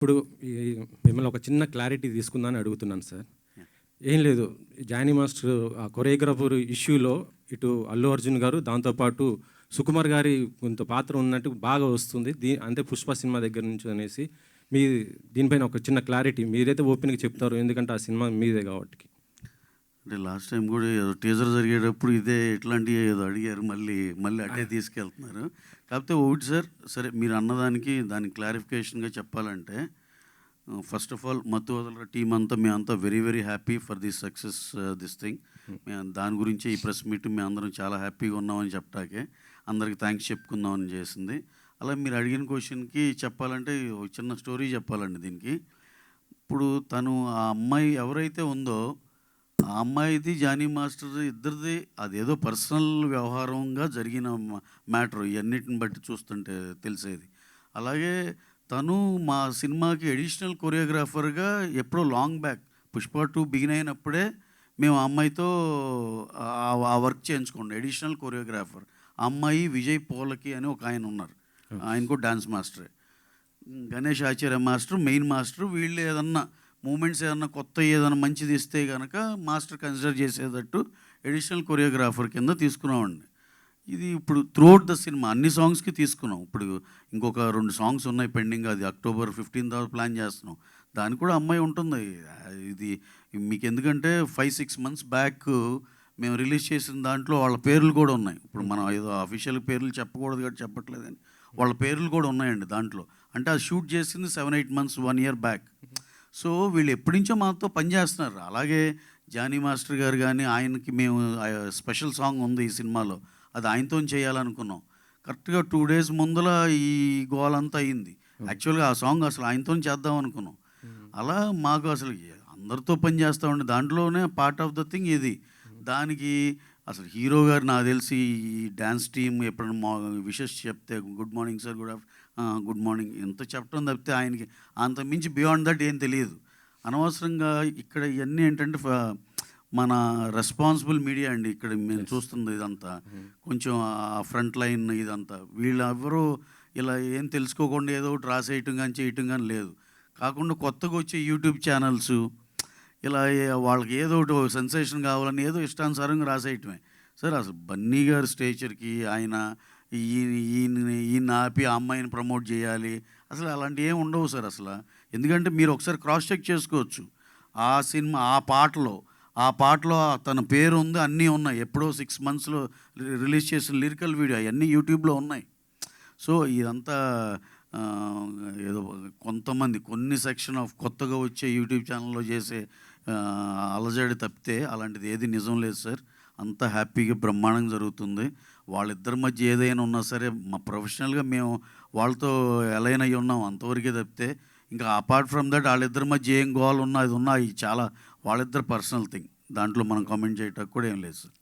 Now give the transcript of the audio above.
ఇప్పుడు ఈ మిమ్మల్ని ఒక చిన్న క్లారిటీ తీసుకుందామని అడుగుతున్నాను సార్. ఏం లేదు, జానీ మాస్టర్ ఆ కొరియోగ్రాఫర్ ఇష్యూలో ఇటు అల్లు అర్జున్ గారు, దాంతోపాటు సుకుమార్ గారి కొంత పాత్ర ఉన్నట్టు బాగా వస్తుంది. అంటే పుష్ప సినిమా దగ్గర నుంచి అనేసి మీ దీనిపైన ఒక చిన్న క్లారిటీ మీరైతే ఓపెన్గా చెప్తారు, ఎందుకంటే ఆ సినిమా మీదే కాబట్టి. అంటే లాస్ట్ టైం కూడా ఏదో టీజర్ జరిగేటప్పుడు ఇదే ఇట్లాంటివి ఏదో అడిగారు, మళ్ళీ మళ్ళీ అట్టే తీసుకెళ్తున్నారు. కాకపోతే ఒకటి సార్, సరే మీరు అన్నదానికి దానికి క్లారిఫికేషన్గా చెప్పాలంటే, ఫస్ట్ ఆఫ్ ఆల్ మత్తు వదలరా టీం అంతా మేమంతా very very happy for this success this thing. మేము దాని గురించి ఈ ప్రెస్ మీట్ మేము అందరం చాలా హ్యాపీగా ఉన్నామని చెప్పటాకే అందరికి థ్యాంక్స్ చెప్పుకుందామని చేసింది. అలా మీరు అడిగిన క్వశ్చన్కి చెప్పాలంటే ఒక చిన్న స్టోరీ చెప్పాలండి దీనికి. ఇప్పుడు తను ఆ అమ్మాయి ఎవరైతే ఉందో ఆ అమ్మాయిది జానీ మాస్టర్ ఇద్దరిది అదేదో పర్సనల్ వ్యవహారంగా జరిగిన మ్యాటర్ ఇవన్నిటిని బట్టి చూస్తుంటే తెలిసేది. అలాగే తను మా సినిమాకి అడిషనల్ కొరియోగ్రాఫర్గా ఎప్పుడో లాంగ్ బ్యాక్ పుష్ప 2 బిగిన్ అయినప్పుడే మేము ఆ అమ్మాయితో ఆ వర్క్ చేయించుకోండి. అడిషనల్ కొరియోగ్రాఫర్ ఆ అమ్మాయి విజయ్ పోలకి అని ఒక ఆయన ఉన్నారు, ఆయన కూడా డాన్స్ మాస్టరే. గణేష్ ఆచార్య మాస్టర్ మెయిన్ మాస్టర్. వీళ్ళు ఏదన్నా మూమెంట్స్ ఏదన్నా కొత్త ఏదైనా మంచిది ఇస్తే కనుక మాస్టర్ కన్సిడర్ చేసేటట్టు అడిషనల్ కొరియోగ్రాఫర్ కింద తీసుకున్నామండి. ఇది ఇప్పుడు త్రూఅవుట్ ద సినిమా అన్ని సాంగ్స్కి తీసుకున్నాం. ఇప్పుడు ఇంకొక 2 సాంగ్స్ ఉన్నాయి పెండింగ్, అది అక్టోబర్ 15 ప్లాన్ చేస్తున్నాం. దానికి కూడా అమ్మాయి ఉంటుంది. ఇది మీకు ఎందుకంటే 5-6 months బ్యాక్ మేము రిలీజ్ చేసిన దాంట్లో వాళ్ళ పేర్లు కూడా ఉన్నాయి. ఇప్పుడు మనం ఏదో అఫీషియల్ పేర్లు చెప్పకూడదు కాబట్టి చెప్పట్లేదని వాళ్ళ పేర్లు కూడా ఉన్నాయండి దాంట్లో. అంటే అది షూట్ చేసింది 7-8 months 1 year బ్యాక్. సో వీళ్ళు ఎప్పటి నుంచో మాతో పనిచేస్తున్నారు. అలాగే జానీ మాస్టర్ గారు కానీ ఆయనకి మేము స్పెషల్ సాంగ్ ఉంది ఈ సినిమాలో, అది ఆయనతో చేయాలనుకున్నాం. కరెక్ట్గా 2 days ముందల ఈ గోలంతా అయింది. యాక్చువల్గా ఆ సాంగ్ అసలు ఆయనతో చేద్దాం అనుకున్నాం. అలా మాకు అసలు అందరితో పని చేస్తామండి, దాంట్లోనే పార్ట్ ఆఫ్ ద థింగ్ ఇది. దానికి అసలు హీరో గారు నాకు తెలిసి ఈ డ్యాన్స్ టీమ్ ఎప్పుడైనా విషెస్ చెప్తే good morning sir, good morning ఎంత చెప్పడం తప్పితే ఆయనకి అంత మించి బియాండ్ దట్ ఏం తెలియదు. అనవసరంగా ఇక్కడ ఇవన్నీ ఏంటంటే మన రెస్పాన్సిబుల్ మీడియా అండి ఇక్కడ మేము చూస్తుంది ఇదంతా. కొంచెం ఆ ఫ్రంట్ లైన్ ఇదంతా వీళ్ళెవరూ ఇలా ఏం తెలుసుకోకుండా ఏదో ఒకటి రాసేయటం కానీ చేయటం కానీ లేదు. కాకుండా కొత్తగా వచ్చే యూట్యూబ్ ఛానల్స్ ఇలా వాళ్ళకి ఏదో ఒకటి సెన్సేషన్ కావాలని ఏదో ఇష్టానుసారంగా రాసేయటమే. సార్ అసలు బన్నీ గారి స్టేచర్కి ఆయన ఈయన ఆపి ఆ అమ్మాయిని ప్రమోట్ చేయాలి అసలు అలాంటివి ఏమి ఉండవు సార్ అసలు. ఎందుకంటే మీరు ఒకసారి క్రాస్ చెక్ చేసుకోవచ్చు. ఆ సినిమా ఆ పాటలో తన పేరు ఉంది, అన్నీ ఉన్నాయి. ఎప్పుడో 6 months రిలీజ్ చేసిన లిరికల్ వీడియో అవన్నీ యూట్యూబ్లో ఉన్నాయి. సో ఇదంతా ఏదో కొన్ని సెక్షన్ ఆఫ్ కొత్తగా వచ్చే యూట్యూబ్ ఛానల్లో చేసే అలజడి తప్పితే అలాంటిది ఏది నిజం లేదు సార్. అంతా హ్యాపీగా బ్రహ్మాండంగా జరుగుతుంది. వాళ్ళిద్దరి మధ్య ఏదైనా ఉన్నా సరే మా ప్రొఫెషనల్గా మేము వాళ్ళతో ఎలైన్ అయ్యి ఉన్నాం అంతవరకే తప్పితే ఇంకా అపార్ట్ ఫ్రమ్ దట్ వాళ్ళిద్దరి మధ్య ఏం గోల్ ఉన్నా అది ఉన్నా చాలా వాళ్ళిద్దరు పర్సనల్ థింగ్. దాంట్లో మనం కామెంట్ చేయటానికి కూడా ఏం లేదు సార్.